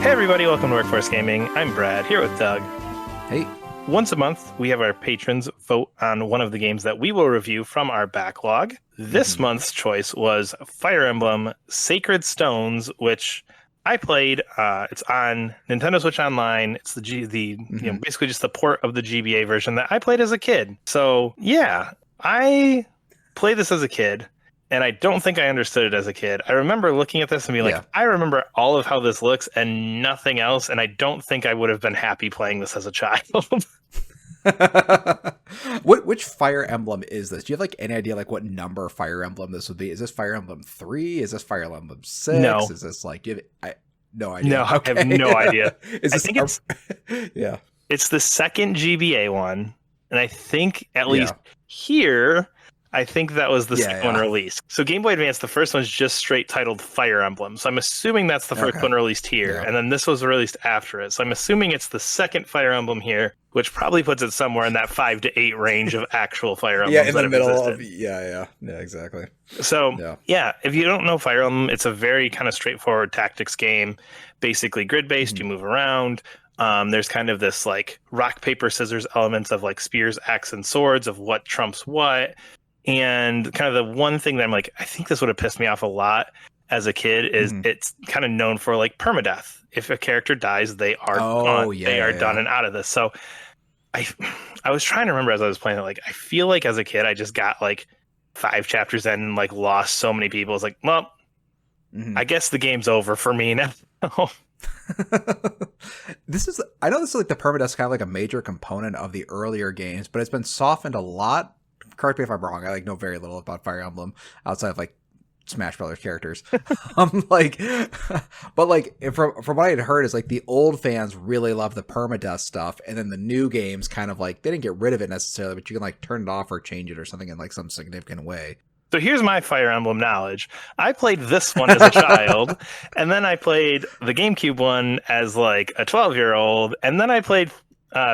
Hey everybody, welcome to Workforce Gaming. I'm Brad, here with Doug. Hey. Once a month, we have our patrons vote on one of the games that we will review from our backlog. This month's choice was Fire Emblem Sacred Stones, which I played. It's on Nintendo Switch Online. It's basically just the port of the GBA version that I played as a kid. So yeah, I played this as a kid. And I don't think I understood it as a kid. I remember looking at this and being like, I remember all of how this looks and nothing else. And I don't think I would have been happy playing this as a child. Which Fire Emblem is this? Do you have like any idea like what number Fire Emblem this would be? Is this Fire Emblem 3? Is this Fire Emblem 6? No. Is this like no idea. No, okay. I have no idea. Yeah. It's the second GBA one. And I think at least here, I think that was the second one released. So Game Boy Advance, the first one's just straight titled Fire Emblem. So I'm assuming that's the first one released here. Yeah. And then this was released after it. So I'm assuming it's the second Fire Emblem here, which probably puts it somewhere in that 5 to 8 range of actual Fire Emblems. Yeah, in the middle of Yeah, exactly. So if you don't know Fire Emblem, it's a very kind of straightforward tactics game, basically grid-based. You move around. There's kind of this like rock, paper, scissors elements of like spears, axe, and swords of what trumps what. And kind of the one thing that I'm like, I think this would have pissed me off a lot as a kid is it's kind of known for like permadeath. If a character dies, they are gone. They are done and out of this. So I was trying to remember as I was playing it, like, I feel like as a kid, I just got like 5 chapters in and like lost so many people. It's like, well, I guess the game's over for me now. I know this is like the permadeath kind of like a major component of the earlier games, but it's been softened a lot. Correct me if I'm wrong. I like know very little about Fire Emblem outside of like Smash Brothers characters. But like from what I had heard is like the old fans really love the permadeath stuff, and then the new games kind of like they didn't get rid of it necessarily, but you can like turn it off or change it or something in like some significant way. So here's my Fire Emblem knowledge. I played this one as a child, and then I played the GameCube one as like a 12-year-old, and then I played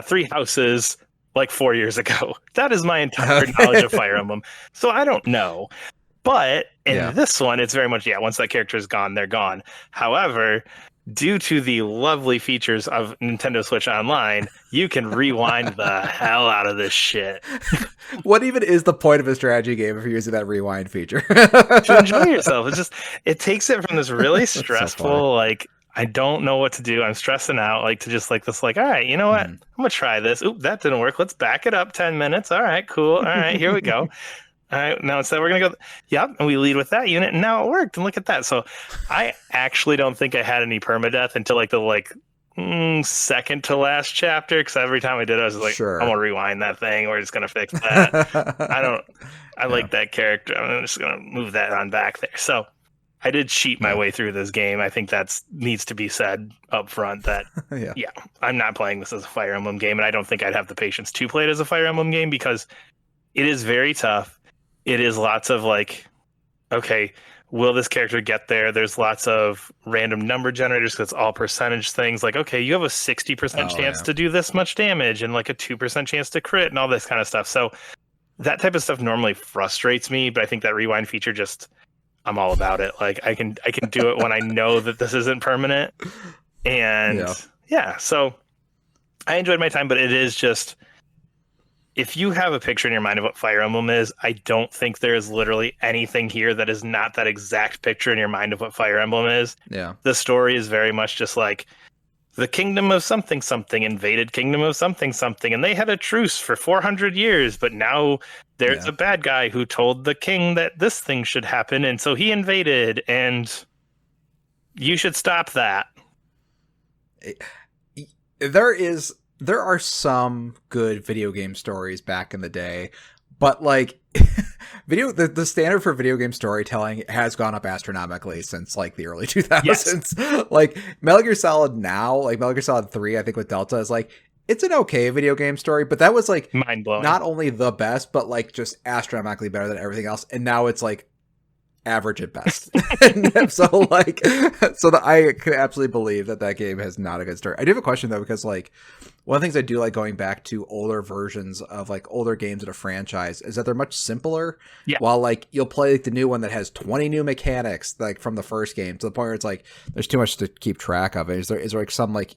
Three Houses like 4 years ago. That is my entire knowledge of Fire Emblem. So I don't know. But in this one, it's very much, once that character is gone, they're gone. However, due to the lovely features of Nintendo Switch Online, you can rewind the hell out of this shit. What even is the point of a strategy game if you're using that rewind feature? To enjoy yourself. It takes it from this really stressful, like, I don't know what to do. I'm stressing out, like, to just like this, like, all right, you know what? I'm going to try this. Oop, that didn't work. Let's back it up 10 minutes. All right, cool. All right, here we go. All right, now instead we're going to go, and we lead with that unit, and now it worked, and look at that. So I actually don't think I had any permadeath until like the second to last chapter, because every time I did it, I was like, I'm going to rewind that thing. We're just going to fix that. I like that character. I'm just going to move that on back there. So I did cheat my way through this game. I think that needs to be said up front that, I'm not playing this as a Fire Emblem game, and I don't think I'd have the patience to play it as a Fire Emblem game because it is very tough. It is lots of like, okay, will this character get there? There's lots of random number generators because it's all percentage things. Like, okay, you have a 60% chance to do this much damage and like a 2% chance to crit and all this kind of stuff. So that type of stuff normally frustrates me, but I think that rewind feature I'm all about it. Like I can do it when I know that this isn't permanent. And so I enjoyed my time, but it is just, if you have a picture in your mind of what Fire Emblem is, I don't think there is literally anything here that is not that exact picture in your mind of what Fire Emblem is. Yeah. The story is very much just like the kingdom of something something invaded kingdom of something something, and they had a truce for 400 years, but now there's a bad guy who told the king that this thing should happen, and so he invaded, and you should stop that. There are some good video game stories back in the day, but like the standard for video game storytelling has gone up astronomically since like the early 2000s. Yes. Like Metal Gear Solid now, like Metal Gear Solid 3, I think with Delta is like, it's an okay video game story, but that was like mind blowing. Not only the best, but like just astronomically better than everything else. And now it's like average at best. So like, I could absolutely believe that game has not a good story. I do have a question though, because like one of the things I do like going back to older versions of like older games in a franchise is that they're much simpler. Yeah. While like you'll play like the new one that has 20 new mechanics like from the first game, to the point where it's like there's too much to keep track of. Is there like some like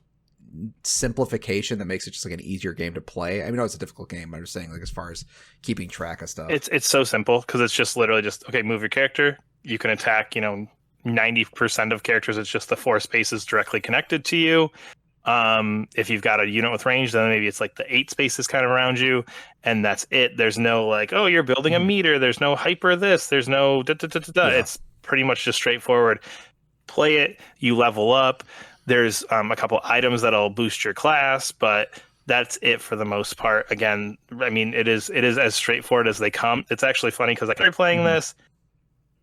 simplification that makes it just like an easier game to play? I mean, no, it's a difficult game. I'm just saying, like, as far as keeping track of stuff, it's so simple because it's just literally just okay. Move your character. You can attack. 90% of characters, it's just the 4 spaces directly connected to you. If you've got a unit with range, then maybe it's like the 8 spaces kind of around you, and that's it. There's no like, oh, you're building a meter. There's no hyper this. There's no da. It's pretty much just straightforward. Play it. You level up. There's a couple items that'll boost your class, but that's it for the most part. Again, I mean, it is as straightforward as they come. It's actually funny because I started playing this,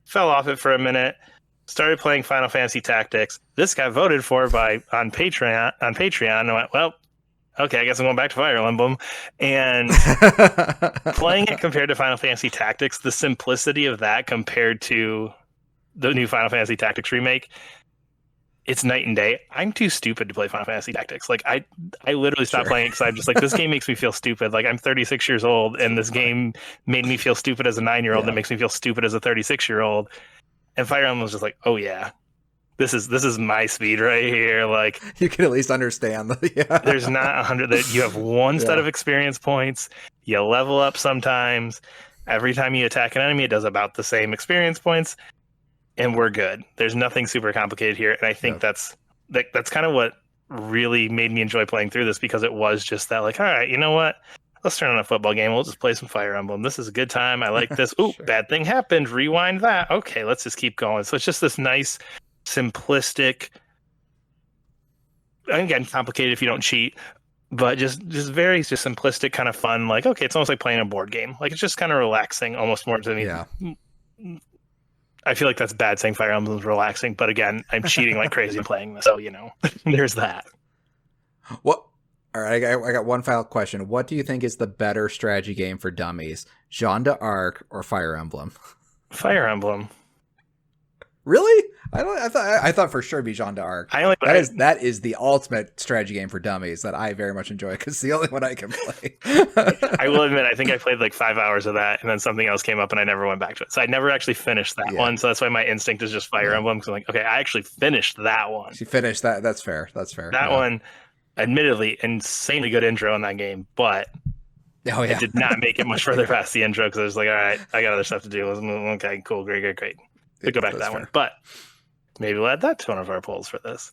fell off it for a minute, started playing Final Fantasy Tactics. This got voted for on Patreon. And I went, well, okay, I guess I'm going back to Fire Emblem. And playing it compared to Final Fantasy Tactics, the simplicity of that compared to the new Final Fantasy Tactics remake, it's night and day. I'm too stupid to play Final Fantasy Tactics. Like I literally stopped playing it because I'm just like, this game makes me feel stupid. Like I'm 36 years old, and this game made me feel stupid as a 9-year-old. That makes me feel stupid as a 36-year-old. And Fire Emblem was just like, oh yeah, this is my speed right here. Like you can at least understand. There's not 100. That you have one set of experience points. You level up sometimes. Every time you attack an enemy, it does about the same experience points. And we're good. There's nothing super complicated here, and I think that's kind of what really made me enjoy playing through this, because it was just that, like, all right, you know what? Let's turn on a football game. We'll just play some Fire Emblem. This is a good time. I like this. Ooh, bad thing happened. Rewind that. Okay, let's just keep going. So it's just this nice, simplistic, again, complicated if you don't cheat, but just very just simplistic, kind of fun. Like, okay, it's almost like playing a board game. Like, it's just kind of relaxing, almost more to me. Yeah. I feel like that's bad saying Fire Emblem is relaxing, but again, I'm cheating like crazy playing this, so there's that. What? All right, I got one final question. What do you think is the better strategy game for dummies, Jeanne d'Arc or Fire Emblem? Fire Emblem. Really? I thought for sure it'd be Jeanne d'Arc. That is the ultimate strategy game for dummies that I very much enjoy, because it's the only one I can play. I will admit, I think I played like 5 hours of that, and then something else came up, and I never went back to it. So I never actually finished that one. So that's why my instinct is just Fire Emblem, because I'm like, okay, I actually finished that one. She finished that. That's fair. That one, admittedly, insanely good intro in that game, but it did not make it much further past the intro, because I was like, all right, I got other stuff to do. Okay, cool, great. To go back to that one, but maybe we'll add that to one of our polls for this.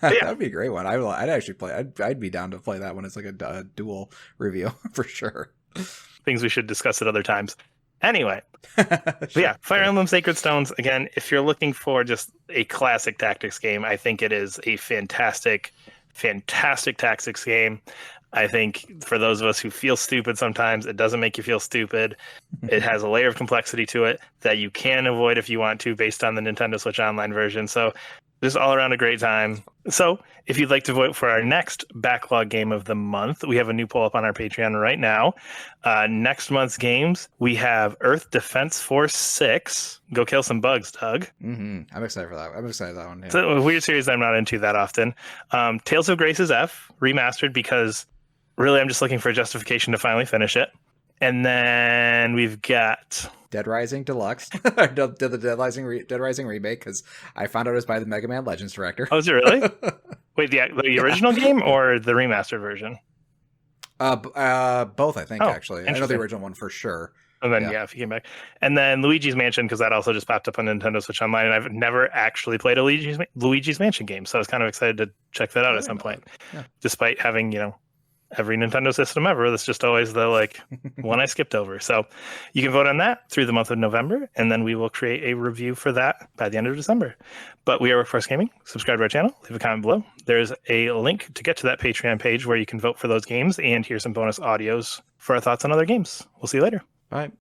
That'd be a great one. I'd actually play. I'd be down to play that one as like a dual review for sure. Things we should discuss at other times. Anyway, Fire Emblem Sacred Stones. Again, if you're looking for just a classic tactics game, I think it is a fantastic tactics game. I think for those of us who feel stupid sometimes, it doesn't make you feel stupid. It has a layer of complexity to it that you can avoid if you want to, based on the Nintendo Switch Online version. So just all around a great time. So if you'd like to vote for our next backlog game of the month, we have a new poll up on our Patreon right now. Next month's games, we have Earth Defense Force 6. Go kill some bugs, Doug. Mm-hmm. I'm excited for that. That one. Yeah. It's a weird series I'm not into that often. Tales of Grace's F, remastered, because really I'm just looking for a justification to finally finish it. And then we've got Dead Rising Deluxe. the Dead Rising remake, because I found out it was by the Mega Man Legends director. Oh, is it really? Wait, the original game or the remastered version? Both, I think, actually. I know the original one for sure. And then, if you came back. And then Luigi's Mansion, because that also just popped up on Nintendo Switch Online, and I've never actually played a Luigi's Mansion game, so I was kind of excited to check that out at some point. Yeah. Despite having, every Nintendo system ever, that's just always the one I skipped over. So you can vote on that through the month of November, and then we will create a review for that by the end of December. But we are Workforce Gaming. Subscribe to our channel, leave a comment below. There's a link to get to that Patreon page where you can vote for those games and hear some bonus audios for our thoughts on other games. We'll see you later. Bye.